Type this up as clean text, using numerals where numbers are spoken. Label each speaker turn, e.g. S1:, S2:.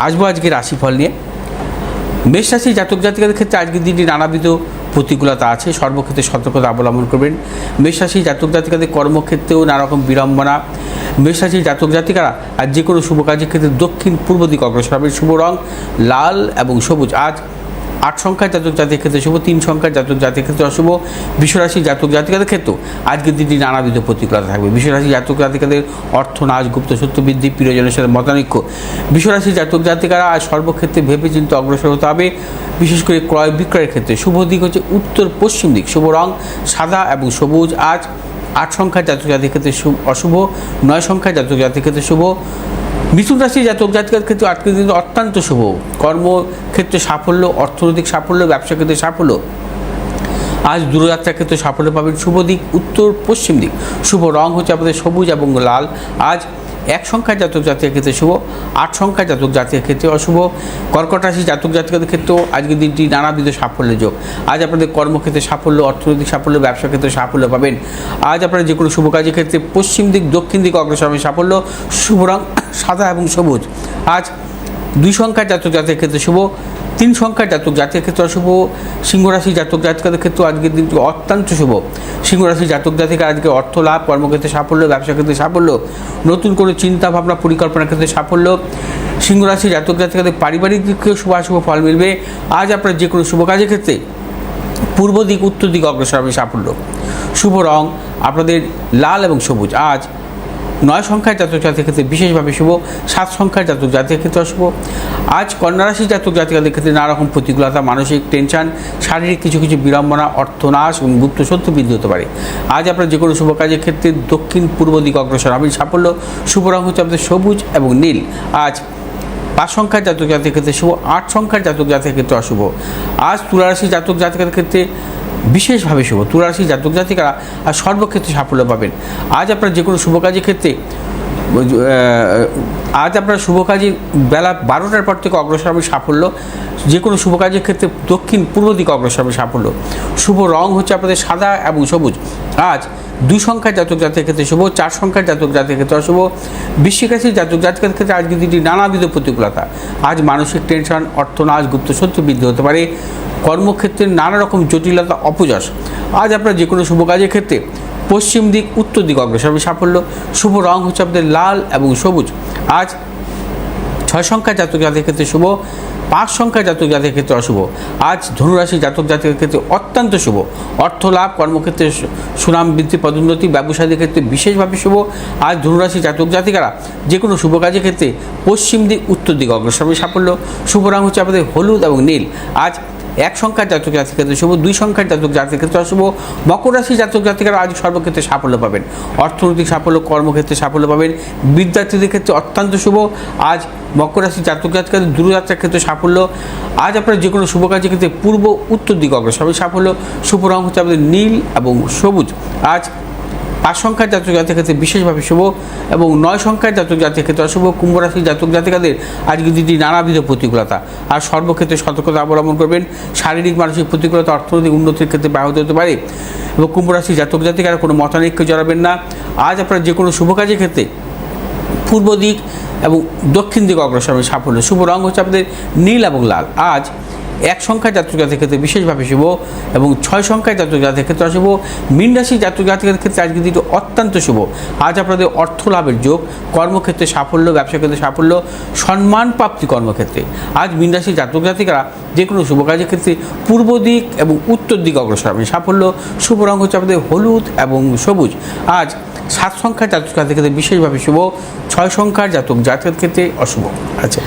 S1: আসবো আজকে রাশিফল নিয়ে। মেষ রাশি জাতক জাতিকাদের ক্ষেত্রে আজকের দিনটি নানাবিধ প্রতিকূলতা আছে, সর্বক্ষেত্রে সতর্কতা অবলম্বন করবেন। মেষ রাশি জাতক জাতিকাদের কর্মক্ষেত্রেও নানা রকম বিড়ম্বনা। মেষ রাশির জাতক জাতিকারা আর যে কোনো শুভ কাজের ক্ষেত্রে দক্ষিণ পূর্ব দিকে অগ্রসর হবে। শুভ রং লাল এবং সবুজ। আজ 8 সংখ্যার জাতক জাতির ক্ষেত্রে শুভ, 3 সংখ্যার জাতক জাতির ক্ষেত্রে অশুভ। বিশ্বরাশি জাতক জাতিকাদের ক্ষেত্রেও আজকের দিনটি নানাবিধ প্রতিকূলতা থাকবে। বিশ্বরাশি জাতক জাতিকাদের অর্থনাশ, গুপ্ত সত্য বৃদ্ধি, প্রিয়জনের সাথে মতানৈক্য। বিশ্বরাশি জাতক জাতিকারা আজ সর্বক্ষেত্রে ভেবে চিন্তে অগ্রসর হতে হবে, বিশেষ করে ক্রয় বিক্রয়ের ক্ষেত্রে। শুভ দিক হচ্ছে উত্তর পশ্চিম দিক। শুভ রং সাদা এবং সবুজ। আজ 8 সংখ্যার জাতক জাতির ক্ষেত্রে অশুভ, 9 সংখ্যার জাতক জাতির ক্ষেত্রে শুভ। মিথুন রাশি জাতক জাতিকার ক্ষেত্রে আজকের দিন অত্যন্ত শুভ। কর্মক্ষেত্রে সাফল্য, অর্থনৈতিক সাফল্য, ব্যবসা ক্ষেত্রে সাফল্য। আজ দূরযাত্রার ক্ষেত্রে সাফল্য পাবেন। শুভ দিক উত্তর পশ্চিম দিক। শুভ রং হচ্ছে আপনাদের সবুজ এবং লাল। আজ 1 সংখ্যার জাতক জাতির ক্ষেত্রে শুভ, 8 সংখ্যার জাতক জাতির ক্ষেত্রে অশুভ। কর্কট রাশি জাতক জাতিকাদের ক্ষেত্রেও আজকের দিনটি নানাবিধ সাফল্যের যোগ। আজ আপনাদের কর্মক্ষেত্রে সাফল্য, অর্থনৈতিক সাফল্য, ব্যবসা ক্ষেত্রে সাফল্য পাবেন। আজ আপনারা যে কোনো শুভ কাজের ক্ষেত্রে পশ্চিম দিক, দক্ষিণ দিক অগ্রসর হবে সাফল্য। শুভ রং সাদা এবং সবুজ। আজ 2 সংখ্যার জাতক জাতির ক্ষেত্রে শুভ, 3 সংখ্যার জাতক জাতির ক্ষেত্রে অশুভ। সিংহরাশি জাতক জাতিকাদের ক্ষেত্রে আজকের দিনটি অত্যন্ত শুভ। সিংহরাশি জাতক জাতিকা আজকে অর্থ লাভ, কর্মক্ষেত্রে সাফল্য, ব্যবসা ক্ষেত্রে সাফল্য, নতুন কোনো চিন্তা ভাবনা, পরিকল্পনার ক্ষেত্রে সাফল্য। সিংহরাশি জাতক জাতিকাদের পারিবারিক দিকেও শুভাশুভ ফল মিলবে। আজ আপনার যে কোনো শুভ কাজের ক্ষেত্রে পূর্ব দিক, উত্তর দিক অগ্রসর হবে সাফল্য। শুভ রং আপনাদের লাল এবং সবুজ। আজ 9 সংখ্যার জাতক জাতির ক্ষেত্রে বিশেষভাবে শুভ, 7 সংখ্যার জাতক জাতির ক্ষেত্রে অশুভ। আজ কন্যা রাশির জাতক জাতিকাদের ক্ষেত্রে নানা রকম প্রতিকূলতা, মানসিক টেনশন, শারীরিক কিছু বিড়ম্বনা, অর্থনাশ এবং গুপ্ত সত্য বৃদ্ধি হতে পারে। আজ আপনার যে কোনো শুভ কাজের ক্ষেত্রে দক্ষিণ পূর্ব দিক অগ্রসর হবেন সাফল্য। শুভ রং হচ্ছে আপনাদের সবুজ এবং নীল। আজ 5 সংখ্যার জাতক জাতির ক্ষেত্রে শুভ, 8 সংখ্যার জাতক জাতির ক্ষেত্রে অশুভ। আজ তুলা রাশির জাতক জাতিকাদের ক্ষেত্রে বিশেষভাবে শুভ। তুলা রাশির জাতক জাতিকারা আর সর্বক্ষেত্রে সাফল্য পাবেন। আজ আপনার যে কোনো শুভ কাজের ক্ষেত্রে আজ আপনার শুভ কাজে বেলা 12টার পর থেকে অগ্রসর হবে সাফল্য। যে কোনো শুভ কাজের ক্ষেত্রে দক্ষিণ পূর্ব দিকে অগ্রসর হবে সাফল্য। শুভ রং হচ্ছে আপনাদের সাদা এবং সবুজ। আজ 2 সংখ্যার জাতক জাতির ক্ষেত্রে শুভ, 4 সংখ্যার জাতক জাতির ক্ষেত্রে অশুভ। বৃশ্চিক রাশির জাতক জাতিকার ক্ষেত্রে আজকের দিনটি নানাবিধ প্রতিকূলতা। আজ মানসিক টেনশন, অর্থনাশ, গুপ্ত সত্য বৃদ্ধি হতে পারে। কর্মক্ষেত্রে নানা রকম জটিলতা, অপযশ। আজ আপনার যে কোনো শুভ কাজের ক্ষেত্রে পশ্চিম দিক, উত্তর দিক অগ্রসর হবে সাফল্য। শুভ রং হচ্ছে আপনাদের লাল এবং সবুজ। আজ 6 সংখ্যার জাতক জাতির ক্ষেত্রে শুভ, 5 সংখ্যার জাতক জাতির ক্ষেত্রে অশুভ। আজ ধনুরাশি জাতক জাতিকের ক্ষেত্রে অত্যন্ত শুভ। অর্থ লাভ, কর্মক্ষেত্রে সুনাম বৃদ্ধি, পদোন্নতি, ব্যবসায়ীদের ক্ষেত্রে বিশেষভাবে শুভ। আজ ধনুরাশি জাতক জাতিকারা যে কোনো শুভ কাজের ক্ষেত্রে পশ্চিম দিক, উত্তর দিক অগ্রসর হবে সাফল্য। শুভ রং হচ্ছে আপনাদের হলুদ এবং নীল। আজ 1 সংখ্যার জাতক জাতির ক্ষেত্রে শুভ, 2 সংখ্যার জাতক জাতির ক্ষেত্রে অশুভ। মকর রাশি জাতক জাতিকারা আজ সর্বক্ষেত্রে সাফল্য পাবেন। অর্থনৈতিক সাফল্য, কর্মক্ষেত্রে সাফল্য পাবেন। বিদ্যার্থীদের ক্ষেত্রে অত্যন্ত শুভ। আজ মকর রাশি জাতক জাতিকাদের দূরযাত্রার ক্ষেত্রে সাফল্য। আজ আপনার যে কোনো শুভ কাজের ক্ষেত্রে পূর্ব, উত্তর দিক অগ্রসর হবে সাফল্য। শুভ রং হচ্ছে আপনাদের নীল এবং সবুজ। আজ 5 সংখ্যার জাতক জাতির ক্ষেত্রে বিশেষভাবে শুভ এবং 9 সংখ্যার জাতক জাতির ক্ষেত্রে অশুভ। কুম্ভ রাশির জাতক জাতিকাদের আজকে দিনটি নানাবিধ প্রতিকূলতা। আর সর্বক্ষেত্রে সতর্কতা অবলম্বন করবেন। শারীরিক, মানসিক প্রতিকূলতা অর্থনৈতিক উন্নতির ক্ষেত্রে ব্যাহত হতে পারে এবং কুম্ভ রাশির জাতক জাতিকারা কোনো মতানৈক্যে জড়াবেন না। আজ আপনার যে কোনো শুভ কাজের ক্ষেত্রে পূর্ব দিক এবং দক্ষিণ দিক অগ্রসর হবে সাফল্য। শুভ রং হচ্ছে আপনাদের নীল এবং লাল। আজ 1 সংখ্যার জাতক জাতির ক্ষেত্রে বিশেষভাবে শুভ এবং 6 সংখ্যার জাতক জাতির ক্ষেত্রে অশুভ। মীন রাশির জাতক জাতিকের ক্ষেত্রে আজকে দিনটি অত্যন্ত শুভ। আজ আপনাদের অর্থ লাভের যোগ, কর্মক্ষেত্রে সাফল্য, ব্যবসা ক্ষেত্রে সাফল্য, সম্মান প্রাপ্তি কর্মক্ষেত্রে। আজ মীন রাশির জাতক জাতিকারা যে কোনো শুভ কাজের ক্ষেত্রে পূর্ব দিক এবং উত্তর দিক অগ্রসর হবে সাফল্য। শুভ রং হচ্ছে আপনাদের হলুদ এবং সবুজ। আজ 7 সংখ্যার জাতক জাতির ক্ষেত্রে বিশেষভাবে শুভ, 6 সংখ্যার জাতক জাতিকের ক্ষেত্রে অশুভ। আচ্ছা।